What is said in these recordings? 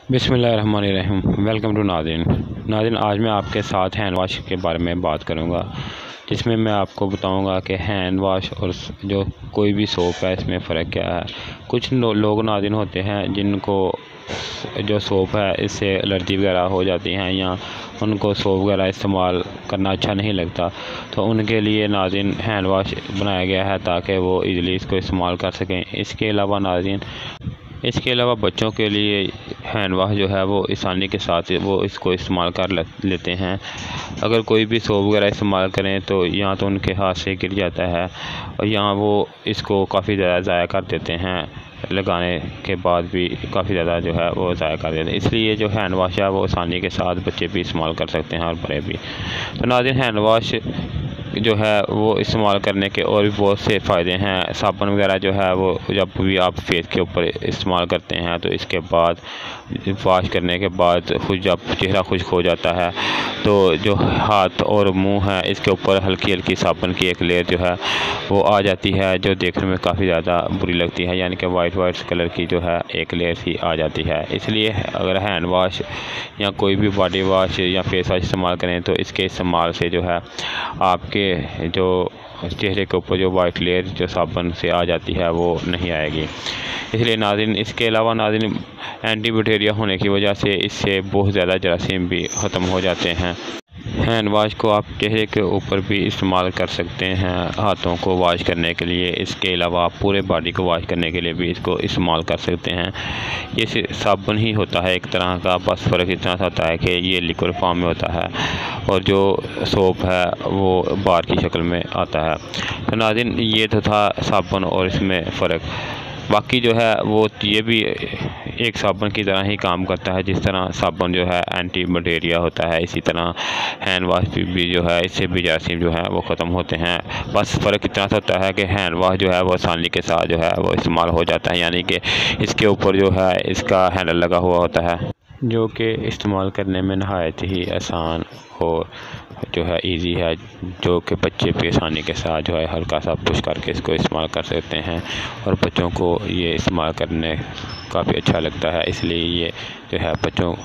बिस्मिल्लाहिर्रहमानिर्रहीम। Welcome to नादिन। आज मैं आपके साथ हैंड वाश के बारे में बात करूंगा, जिसमें मैं आपको बताऊंगा कि हैंड वाश और जो कोई भी सोप है इसमें फ़र्क क्या है। कुछ लोग नादिन होते हैं जिनको जो सोप है इससे एलर्जी वगैरह हो जाती हैं या उनको सोप वगैरह इस्तेमाल करना अच्छा नहीं लगता, तो उनके लिए नादिन हैंड वाश बनाया गया है ताकि वो इजीली इसको इस्तेमाल कर सकें। इसके अलावा बच्चों के लिए हैंड वाश जो है वो आसानी के साथ वो इसको इस्तेमाल कर लेते हैं। अगर कोई भी सोप वगैरह इस्तेमाल करें तो या तो उनके हाथ से गिर जाता है और यहाँ वो इसको काफ़ी ज़्यादा ज़ाया कर देते हैं, लगाने के बाद भी काफ़ी ज़्यादा जो है वो ज़ाया कर देते हैं। इसलिए जो हैंड वाश है वो आसानी के साथ बच्चे भी इस्तेमाल कर सकते हैं और बड़े भी। तो नाज़रीन, हैंड वाश जो है वो इस्तेमाल करने के और भी बहुत से फ़ायदे हैं। साबुन वगैरह जो है वो जब भी आप फेस के ऊपर इस्तेमाल करते हैं तो इसके बाद वॉश करने के बाद जब चेहरा खुश्क हो जाता है तो जो हाथ और मुंह है इसके ऊपर हल्की हल्की साबुन की एक लेयर जो है वो आ जाती है, जो देखने में काफ़ी ज़्यादा बुरी लगती है, यानी कि वाइट कलर की जो है एक लेयर सी आ जाती है। इसलिए अगर हैंड वाश या कोई भी बॉडी वाश या फेस वाश इस्तेमाल करें तो इसके इस्तेमाल से जो है आपके जो चेहरे के ऊपर जो वाइट लेयर जो साबुन से आ जाती है वो नहीं आएगी। इसलिए नाज़रीन, इसके अलावा नाज़रीन एंटीबैक्टीरिया होने की वजह से इससे बहुत ज़्यादा जरासीम भी ख़त्म हो जाते हैं। हैंड वाश को आप चेहरे के ऊपर भी इस्तेमाल कर सकते हैं हाथों को वॉश करने के लिए। इसके अलावा आप पूरे बॉडी को वॉश करने के लिए भी इसको इस्तेमाल कर सकते हैं। ये साबुन ही होता है एक तरह का, बस फ़र्क इतना सा होता है कि ये लिक्विड फॉर्म में होता है और जो सोप है वो बार की शक्ल में आता है। तो नाज़रीन, ये तो था साबुन और इसमें फ़र्क। बाकी जो है वो ये भी एक साबुन की तरह ही काम करता है। जिस तरह साबुन जो है एंटी बैक्टीरिया होता है, इसी तरह हैंड वाश भी जो है इससे भी जरासीम जो है वो ख़त्म होते हैं। बस फ़र्क इतना सा होता है कि हैंड वाश जो है वो आसानी के साथ जो है वो इस्तेमाल हो जाता है, यानी कि इसके ऊपर जो है इसका हैंडल लगा हुआ होता है, जो कि इस्तेमाल करने में नहायत ही आसान और जो है इजी है, जो कि बच्चे भी आसानी के साथ जो है हल्का सा पुश करके इसको इस्तेमाल कर सकते हैं और बच्चों को ये इस्तेमाल करने काफ़ी अच्छा लगता है। इसलिए ये जो है बच्चों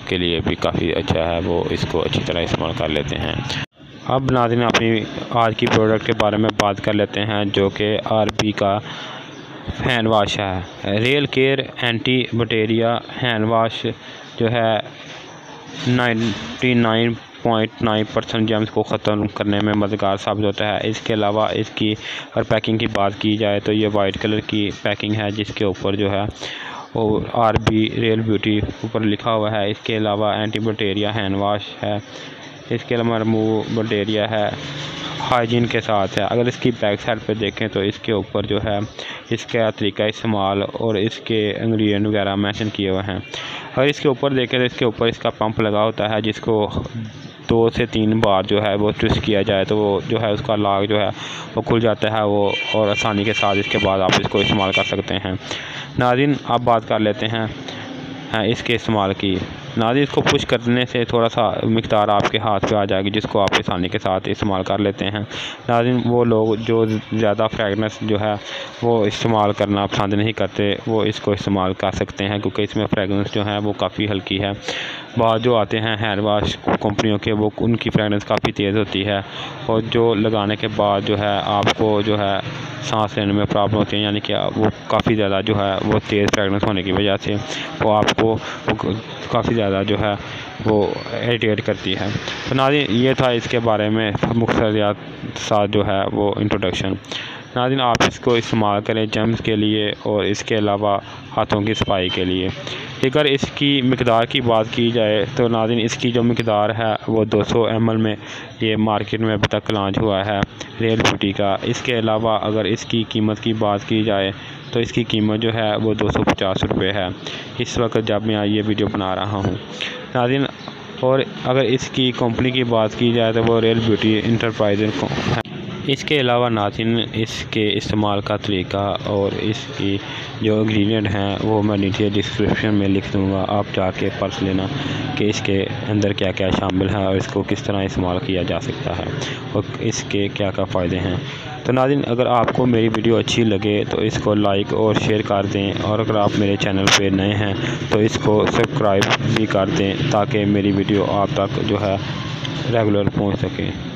के लिए भी काफ़ी अच्छा है, वो इसको अच्छी तरह इस्तेमाल कर लेते हैं। अब नाज़रीन, अपनी आज की प्रोडक्ट के बारे में बात कर लेते हैं, जो कि आरबी का हैंड वाश है। Real care anti bacteria hand wash जो है 99.9% जर्म्स को ख़त्म करने में मददगार साबित होता है। इसके अलावा इसकी अगर पैकिंग की बात की जाए तो ये वाइट कलर की पैकिंग है, जिसके ऊपर जो है वो आरबी रियल ब्यूटी ऊपर लिखा हुआ है। इसके अलावा एंटी बैक्टीरिया हैंड वाश है। इसके अलावा रिमूव बैक्टीरिया है, हाइजीन के साथ है। अगर इसकी बैक साइड पे देखें तो इसके ऊपर जो है इसका तरीका इस्तेमाल और इसके इंग्रेडिएंट वगैरह मेंशन किए हुए हैं। अगर इसके ऊपर देखें तो इसके ऊपर इसका पंप लगा होता है, जिसको 2 से 3 बार जो है वो ट्विस्ट किया जाए तो वो जो है उसका लॉक जो है वो खुल जाता है वो, और आसानी के साथ इसके बाद आप इसको इस्तेमाल कर सकते हैं। नाज़रीन, अब बात कर लेते हैं इसके इस्तेमाल की। नाज़रीन, इसको पुश करने से थोड़ा सा मिक़दार आपके हाथ पे आ जाएगी, जिसको आप आसानी के साथ इस्तेमाल कर लेते हैं। नाज़रीन, वो लोग जो ज़्यादा फ्रेगनेंस जो है वो इस्तेमाल करना पसंद नहीं करते, वो इसको इस्तेमाल कर सकते हैं, क्योंकि इसमें फ्रेगनेंस जो है वो काफ़ी हल्की है। बाद जो आते हैं हैंड वाश कंपनियों के, वो उनकी फ्रेगनेंस काफ़ी तेज़ होती है और जो लगाने के बाद जो है आपको जो है सांस लेने में प्रॉब्लम होती है, यानी कि वो काफ़ी ज़्यादा जो है वो तेज़ फ्रेगनेंस होने की वजह से वो आपको काफ़ी ज़्यादा जो है वो इरिटेट करती है। तो नाज़रीन, ये था इसके बारे में मुख्तसर साथ जो है वो इंट्रोडक्शन। नाज़रीन, आप इसको इस्तेमाल करें जर्म्स के लिए और इसके अलावा हाथों की सफाई के लिए। अगर इसकी मिक़दार की बात की जाए तो नाज़रीन, इसकी जो मिक़दार है वो 200 ml में ये मार्केट में अभी तक लॉन्च हुआ है रियल ब्यूटी का। इसके अलावा अगर इसकी कीमत की बात की जाए तो इसकी कीमत जो है वो 250 रुपये है इस वक्त जब मैं ये वीडियो बना रहा हूँ नाज़रीन। और अगर इसकी कंपनी की बात की जाए तो वो रियल ब्यूटी इंटरप्राइज है। इसके अलावा नाज़रीन, इसके इस्तेमाल का तरीका और इसकी जो इंग्रेडिएंट हैं वो मैं नीचे डिस्क्रिप्शन में लिख दूँगा, आप जाके पढ़ लेना कि इसके अंदर क्या क्या शामिल है और इसको किस तरह इस्तेमाल किया जा सकता है और इसके क्या क्या फ़ायदे हैं। तो नाज़रीन, अगर आपको मेरी वीडियो अच्छी लगे तो इसको लाइक और शेयर कर दें, और अगर आप मेरे चैनल पे नए हैं तो इसको सब्सक्राइब भी कर दें ताकि मेरी वीडियो आप तक जो है रेगुलर पहुंच सके।